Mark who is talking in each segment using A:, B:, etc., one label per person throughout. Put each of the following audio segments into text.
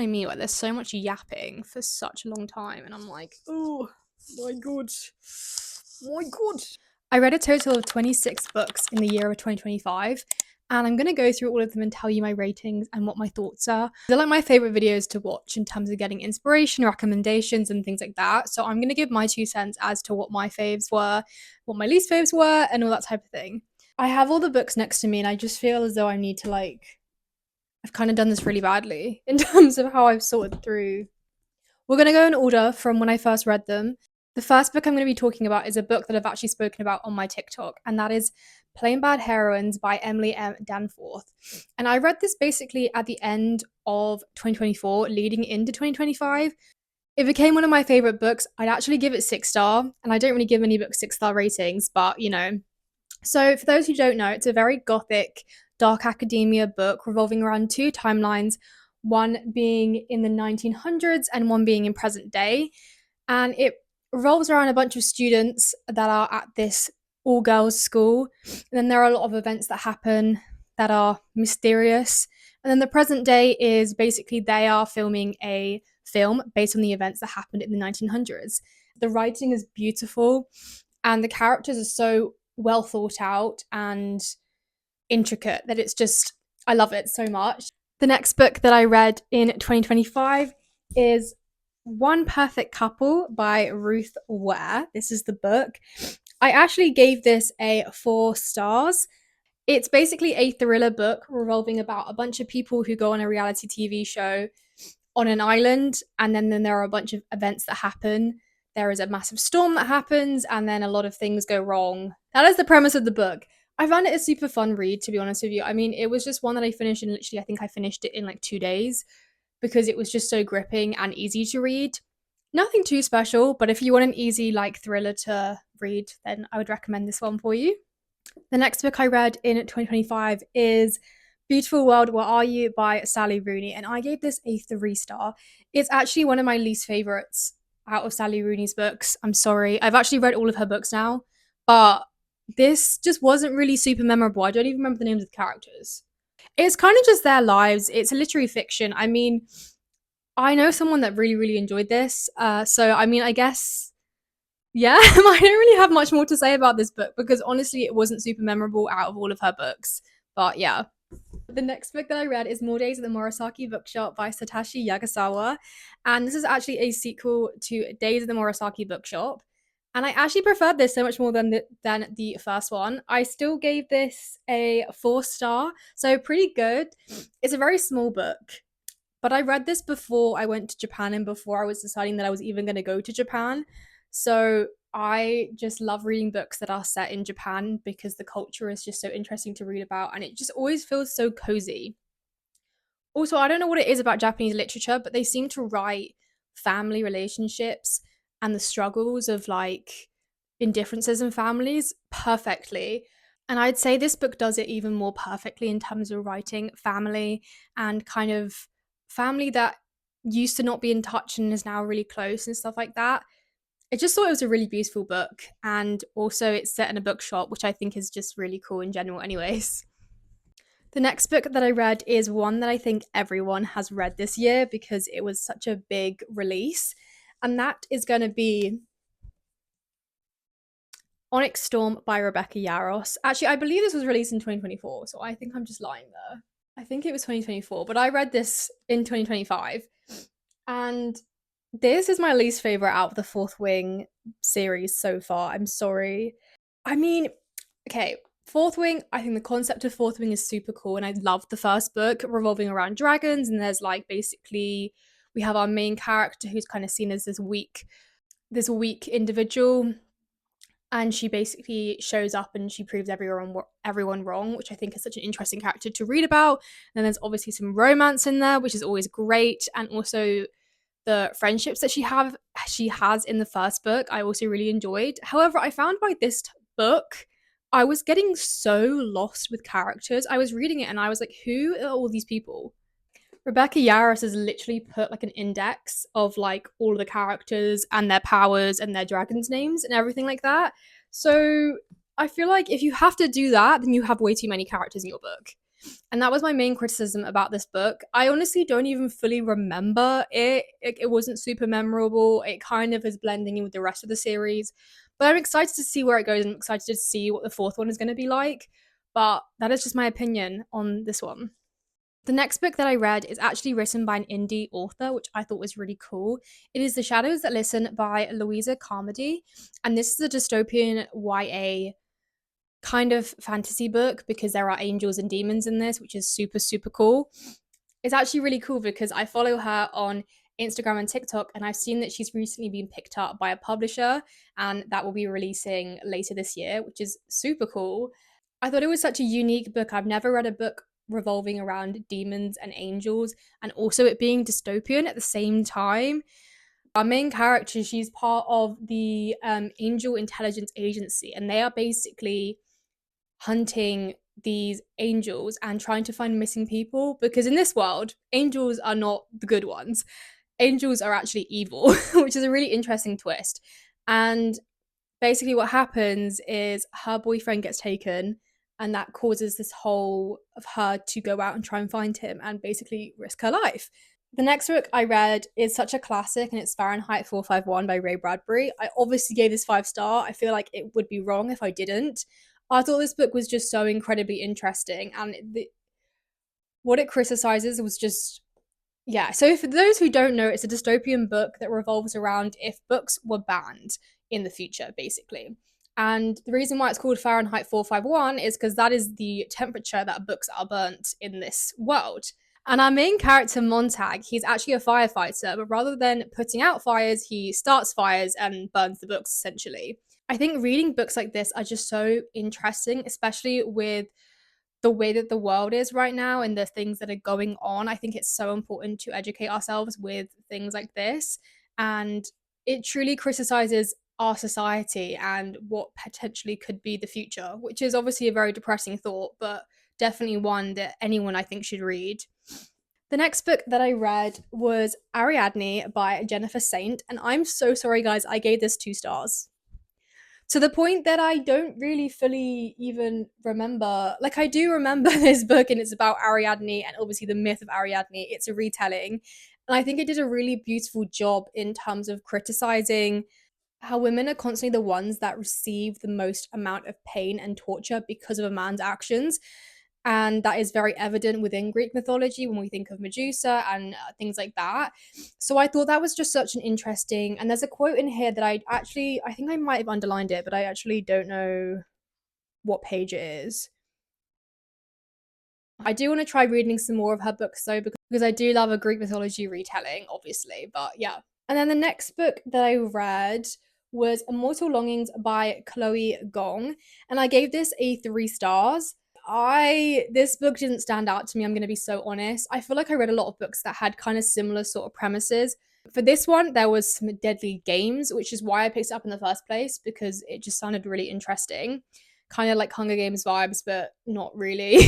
A: what I mean. Like, there's so much yapping for such a long time, and I'm like, oh my god. My god. I read a total of 26 books in the year of 2025, and I'm going to go through all of them and tell you my ratings and what my thoughts are. They're like my favorite videos to watch in terms of getting inspiration, recommendations, and things like that. So I'm going to give my 2 cents as to what my faves were, what my least faves were, and all that type of thing. I have all the books next to me, and I just feel as though I need to, like, I've kind of done this really badly in terms of how I've sorted through. We're going to go in order from when I first read them. The first book I'm going to be talking about is a book that I've actually spoken about on my TikTok, and that is Plain Bad Heroines by Emily M. Danforth. And I read this basically at the end of 2024, leading into 2025. It became one of my favorite books. I'd actually give it 6-star, and I don't really give many books 6-star ratings, but you know. So for those who don't know, it's a very gothic, dark academia book revolving around 2 timelines, one being in the 1900s and one being in present day. And it revolves around a bunch of students that are at this all-girls school. And then there are a lot of events that happen that are mysterious. And then the present day is basically they are filming a film based on the events that happened in the 1900s. The writing is beautiful, and the characters are so well thought out and intricate that it's just, I love it so much. The next book that I read in 2025 is One Perfect Couple by Ruth Ware. This is the book. I actually gave this a 4 stars. It's basically a thriller book revolving about a bunch of people who go on a reality TV show on an island, and then there are a bunch of events that happen. There is a massive storm that happens, and then a lot of things go wrong. That is the premise of the book. I found it a super fun read, to be honest with you. I mean, it was just one that I finished in literally, I think I finished it in like 2 days because it was just so gripping and easy to read. Nothing too special, but if you want an easy like thriller to read, then I would recommend this one for you. The next book I read in 2025 is Beautiful World, Where Are You by Sally Rooney, and I gave this a 3-star. It's actually one of my least favorites out of Sally Rooney's books. I'm sorry. I've actually read all of her books now, but this just wasn't really super memorable. I don't even remember the names of the characters. It's kind of just their lives. It's a literary fiction. I mean, I know someone that really, really enjoyed this. So, I mean, I guess, yeah, I don't really have much more to say about this book because honestly, it wasn't super memorable out of all of her books. But yeah. The next book that I read is More Days at the Murasaki Bookshop by Satoshi Yagasawa. And this is actually a sequel to Days at the Murasaki Bookshop. And I actually preferred this so much more than the first one. I still gave this a 4-star, so pretty good. It's a very small book, but I read this before I went to Japan and before I was deciding that I was even going to go to Japan. So I just love reading books that are set in Japan because the culture is just so interesting to read about, and it just always feels so cozy. Also, I don't know what it is about Japanese literature, but they seem to write family relationships and the struggles of like indifferences in families perfectly. And I'd say this book does it even more perfectly in terms of writing family and kind of family that used to not be in touch and is now really close and stuff like that. I just thought it was a really beautiful book, and also it's set in a bookshop, which I think is just really cool in general anyways. The next book that I read is one that I think everyone has read this year because it was such a big release, and that is going to be Onyx Storm by Rebecca Yarros. Actually, I believe this was released in 2024, so I think I'm just lying there. I think it was 2024, but I read this in 2025, and this is my least favorite out of the Fourth Wing series so far. I'm sorry. I mean, okay, Fourth Wing, I think the concept of Fourth Wing is super cool, and I love the first book revolving around dragons, and there's like basically we have our main character who's kind of seen as this weak individual, and she basically shows up and she proves everyone wrong, which I think is such an interesting character to read about. And there's obviously some romance in there, which is always great, and also the friendships that she has in the first book I also really enjoyed. However, I found by this book I was getting so lost with characters. I was reading it and I was like, who are all these people? Rebecca Yarros has literally put like an index of like all of the characters and their powers and their dragons' names and everything like that. So I feel like if you have to do that, then you have way too many characters in your book. And that was my main criticism about this book. I honestly don't even fully remember it. It wasn't super memorable. It kind of is blending in with the rest of the series. But I'm excited to see where it goes. I'm excited to see what the fourth one is going to be like. But that is just my opinion on this one. The next book that I read is actually written by an indie author, which I thought was really cool. It is The Shadows That Listen by Louisa Carmody. And this is a dystopian YA kind of fantasy book because there are angels and demons in this, which is super, super cool. It's actually really cool because I follow her on Instagram and TikTok, and I've seen that she's recently been picked up by a publisher, and that will be releasing later this year, which is super cool. I thought it was such a unique book. I've never read a book revolving around demons and angels, and also it being dystopian at the same time. Our main character, she's part of the Angel Intelligence Agency, and they are basically hunting these angels and trying to find missing people because in this world, angels are not the good ones. Angels are actually evil, which is a really interesting twist. And basically, what happens is her boyfriend gets taken, and that causes this whole of her to go out and try and find him and basically risk her life. The next book I read is such a classic, and it's Fahrenheit 451 by Ray Bradbury. I obviously gave this 5 star. I feel like it would be wrong if I didn't. I thought this book was just so incredibly interesting, and what it criticizes was just, yeah. So, for those who don't know, it's a dystopian book that revolves around if books were banned in the future, basically. And the reason why it's called Fahrenheit 451 is because that is the temperature that books are burnt in this world. And our main character, Montag, he's actually a firefighter, but rather than putting out fires, he starts fires and burns the books essentially. I think reading books like this are just so interesting, especially with the way that the world is right now and the things that are going on. I think it's so important to educate ourselves with things like this. And it truly criticizes our society and what potentially could be the future, which is obviously a very depressing thought, but definitely one that anyone I think should read. The next book that I read was Ariadne by Jennifer Saint, and I'm so sorry, guys, I gave this 2 stars. To the point that I don't really fully even remember. Like, I do remember this book, and it's about Ariadne and obviously the myth of Ariadne. It's a retelling. And I think it did a really beautiful job in terms of criticizing how women are constantly the ones that receive the most amount of pain and torture because of a man's actions. And that is very evident within Greek mythology when we think of Medusa and things like that. So I thought that was just such an interesting. And there's a quote in here that I think I might have underlined it, but I actually don't know what page it is. I do want to try reading some more of her books though, because I do love a Greek mythology retelling, obviously. But yeah. And then the next book that I read was Immortal Longings by Chloe Gong. And I gave this a 3 stars. This book didn't stand out to me, I'm gonna be so honest. I feel like I read a lot of books that had kind of similar sort of premises. For this one, there was some deadly games, which is why I picked it up in the first place, because it just sounded really interesting. Kind of like Hunger Games vibes, but not really.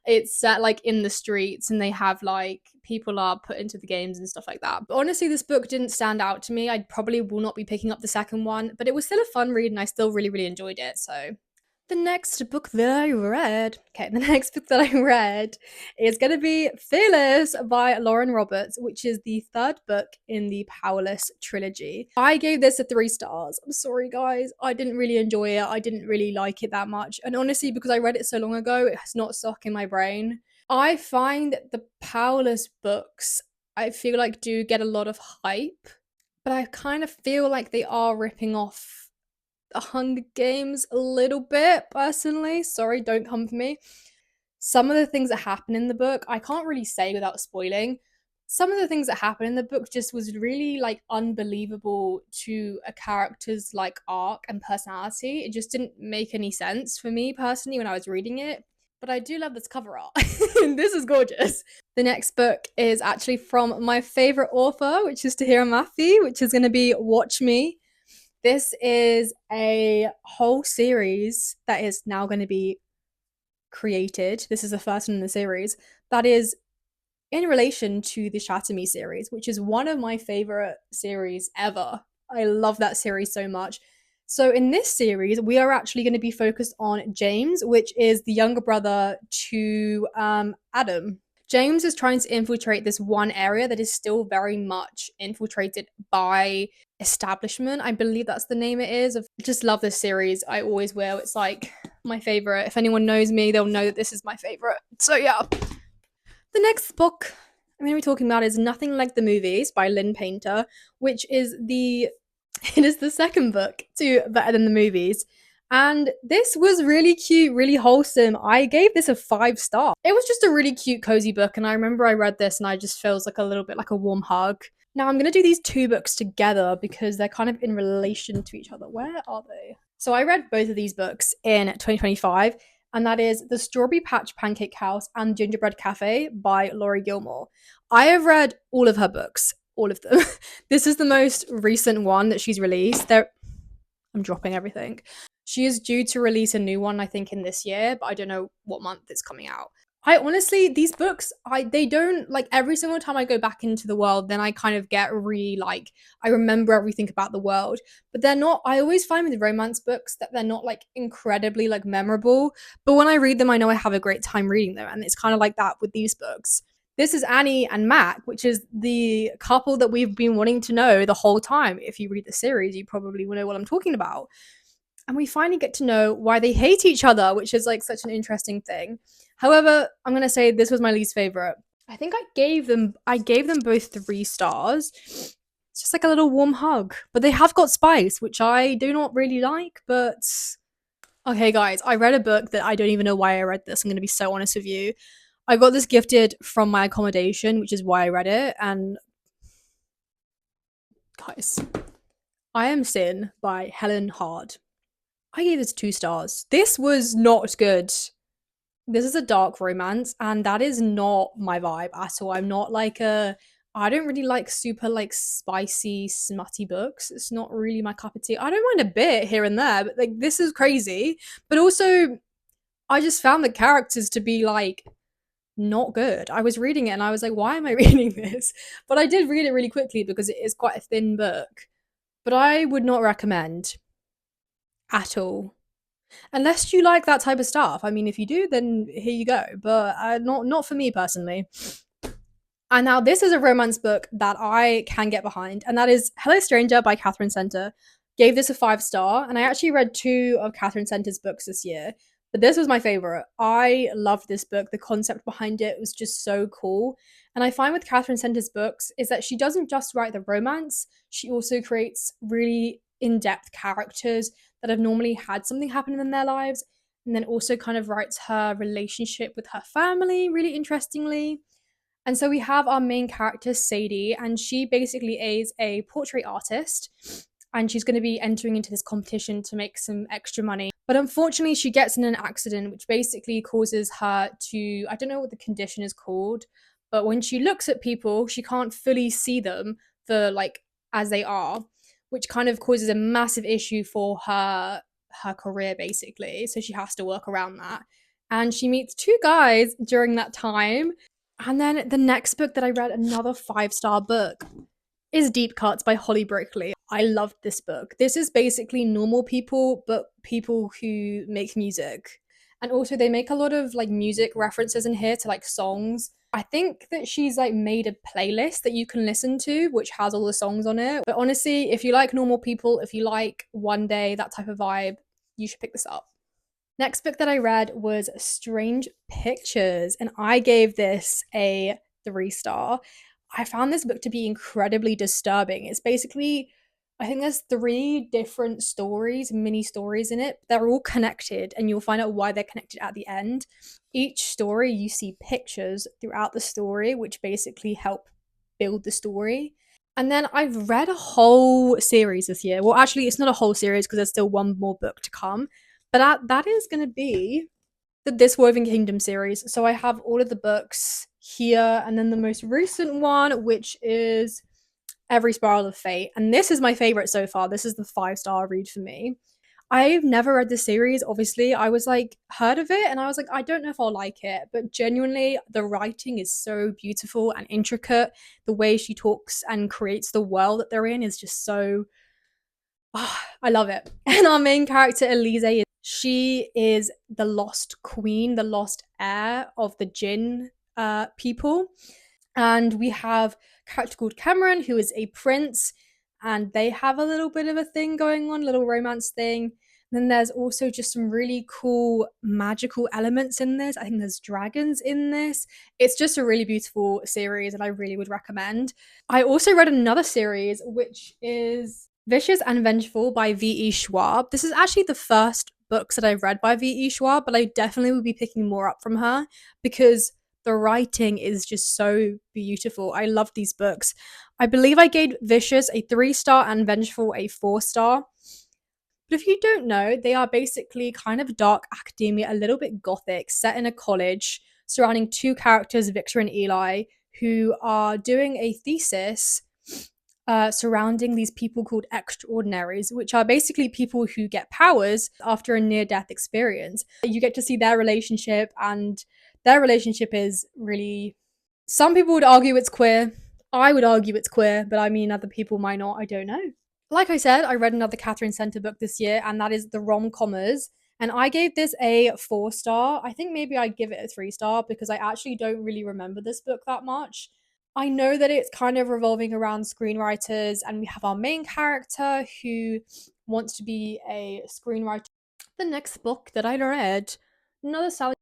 A: It's set like in the streets, and they have like people are put into the games and stuff like that. But honestly, this book didn't stand out to me. I probably will not be picking up the second one, but it was still a fun read, and I still really, really enjoyed it. So the next book that I read, the next book that I read is going to be Fearless by Lauren Roberts, which is the third book in the Powerless trilogy. I gave this a 3 stars. I'm sorry, guys. I didn't really enjoy it. I didn't really like it that much. And honestly, because I read it so long ago, it has not stuck in my brain. I find that the Powerless books, I feel like, do get a lot of hype, but I kind of feel like they are ripping off the Hunger Games a little bit, personally. Sorry, don't come for me. Some of the things that happen in the book, I can't really say without spoiling. Some of the things that happen in the book just was really like unbelievable to a character's like arc and personality. It just didn't make any sense for me personally when I was reading it. But I do love this cover art. This is gorgeous. The next book is actually from my favorite author, which is Tahira Mafi, which is going to be Watch Me. This is a whole series that is now going to be created. This is the first one in the series that is in relation to the Shatter Me series, which is one of my favorite series ever. I love that series so much. So in this series, we are actually going to be focused on James, which is the younger brother to Adam. James is trying to infiltrate this one area that is still very much infiltrated by establishment. I believe that's the name it is. I just love this series. I always will. It's like my favorite. If anyone knows me, they'll know that this is my favorite. So yeah. The next book I'm going to be talking about is Nothing Like the Movies by Lynn Painter, which is the it is the second book to Better Than the Movies. And this was really cute, really wholesome. I gave this a 5 star. It was just a really cute, cozy book. And I remember I read this and I just feels like a little bit like a warm hug. Now I'm going to do these two books together because they're kind of in relation to each other. Where are they? So I read both of these books in 2025, and that is The Strawberry Patch Pancake House and Gingerbread Cafe by Laurie Gilmore. I have read all of her books, all of them. This is the most recent one that she's released. I'm dropping everything. She is due to release a new one, I think, in this year, but I don't know what month it's coming out. I honestly, these books, they don't like every single time I go back into the world, then I kind of get really like, I remember everything about the world, but they're not, I always find with romance books that they're not like incredibly like memorable. But when I read them, I know I have a great time reading them. And it's kind of like that with these books. This is Annie and Mac, which is the couple that we've been wanting to know the whole time. If you read the series, you probably will know what I'm talking about. And we finally get to know why they hate each other, which is like such an interesting thing. However, I'm gonna say this was my least favorite. I think I gave them both 3 stars. It's just like a little warm hug. But they have got spice, which I do not really like, but okay guys, I read a book that I don't even know why I read this. I'm gonna be so honest with you. I got this gifted from my accommodation, which is why I read it, and guys, I Am Sin by Helen Hard. I gave this 2 stars. This was not good. This is a dark romance, and that is not my vibe at all. I'm not like a. I don't really like super like spicy, smutty books. It's not really my cup of tea. I don't mind a bit here and there, but like this is crazy. But also, I just found the characters to be like not good. I was reading it and I was like, why am I reading this? But I did read it really quickly because it is quite a thin book. But I would not recommend at all. Unless you like that type of stuff. I mean, if you do, then here you go. But not for me personally. And now this is a romance book that I can get behind, and that is Hello Stranger by Catherine Center. Gave this a 5 star, and I actually read 2 of Catherine Center's books this year. But this was my favorite. I loved this book. The concept behind it was just so cool. And I find with Catherine Center's books is that she doesn't just write the romance, she also creates really in depth characters that have normally had something happen in their lives, and then also kind of writes her relationship with her family really interestingly. And so we have our main character, Sadie, and she basically is a portrait artist. And she's going to be entering into this competition to make some extra money. But unfortunately, she gets in an accident, which basically causes her to, I don't know what the condition is called, but when she looks at people, she can't fully see them for like as they are, which kind of causes a massive issue for her career basically. So she has to work around that. And she meets 2 guys during that time, and then the next book that I read, another 5 star book, is Deep Cuts by Holly Brickley. I loved this book. This is basically normal people, but people who make music. And also they make a lot of like music references in here to like songs. I think that she's like made a playlist that you can listen to, which has all the songs on it. But honestly, if you like normal people, if you like One Day, that type of vibe, you should pick this up. Next book that I read was Strange Pictures, and I gave this a 3 star. I found this book to be incredibly disturbing. It's basically, I think there's 3 different stories, mini stories in it. They're all connected, and you'll find out why they're connected at the end. Each story, you see pictures throughout the story, which basically help build the story. And then I've read a whole series this year. Well, actually, it's not a whole series because there's still one more book to come. But that is going to be the This Woven Kingdom series. So I have all of the books here, and then the most recent one, which is Every Spiral of Fate. And this is my favorite so far. This is the 5 star read for me. I've never read this series, obviously. I was like, heard of it, and I was like, I don't know if I'll like it. But genuinely, the writing is so beautiful and intricate. The way she talks and creates the world that they're in is just so Oh, I love it. And our main character, Elise, she is the lost queen, the lost heir of the Jinn people. And we have a character called Cameron, who is a prince, and they have a little bit of a thing going on, a little romance thing. And then there's also just some really cool magical elements in this. I think there's dragons in this. It's just a really beautiful series, and I really would recommend. I also read another series, which is Vicious and Vengeful by V.E. Schwab. This is actually the first books that I've read by V.E. Schwab, but I definitely will be picking more up from her because the writing is just so beautiful. I love these books. I believe I gave Vicious a 3-star and Vengeful a 4-star. But if you don't know, they are basically kind of dark academia, a little bit gothic, set in a college surrounding two characters, Victor and Eli, who are doing a thesis surrounding these people called extraordinaries, which are basically people who get powers after a near death experience. You get to see their relationship, and their relationship is really. Some people would argue it's queer. I would argue it's queer, but I mean, other people might not. I don't know. Like I said, I read another Catherine Center book this year, and that is The Rom-Commers. And I gave this a 4-star. I think maybe I'd give it a 3-star because I actually don't really remember this book that much. I know that it's kind of revolving around screenwriters, and we have our main character who wants to be a screenwriter. The next book that I read, another Sally.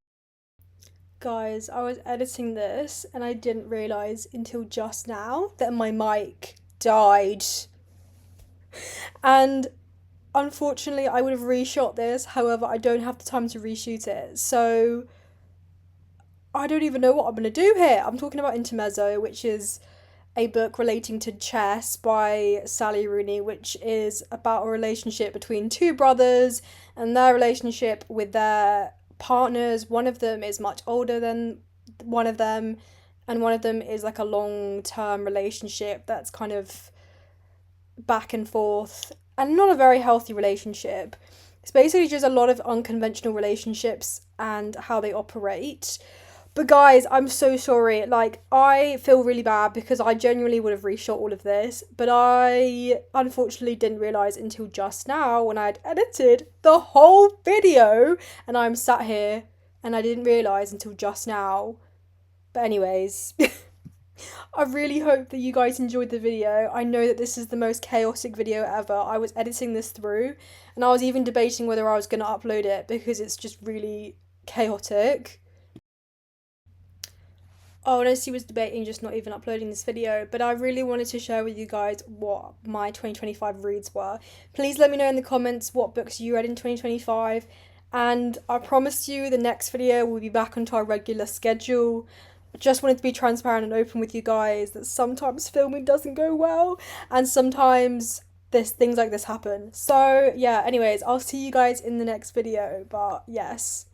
A: Guys, I was editing this and I didn't realize until just now that my mic died. And unfortunately, I would have reshot this. However, I don't have the time to reshoot it. So I don't even know what I'm going to do here. I'm talking about Intermezzo, which is a book relating to chess by Sally Rooney, which is about a relationship between two brothers and their relationship with their partners. One of them is much older than one of them, and one of them is like a long term relationship that's kind of back and forth and not a very healthy relationship. It's basically just a lot of unconventional relationships and how they operate. But guys, I'm so sorry. Like, I feel really bad because I genuinely would have reshot all of this, but I unfortunately didn't realise until just now when I had edited the whole video, and I'm sat here and I didn't realise until just now. But anyways, I really hope that you guys enjoyed the video. I know that this is the most chaotic video ever. I was editing this through and I was even debating whether I was going to upload it because it's just really chaotic. Oh, and as he was debating just not even uploading this video, but I really wanted to share with you guys what my 2025 reads were. Please let me know in the comments what books you read in 2025, and I promise you the next video will be back onto our regular schedule. I just wanted to be transparent and open with you guys that sometimes filming doesn't go well, and sometimes things like this happen. So yeah, anyways, I'll see you guys in the next video, but yes.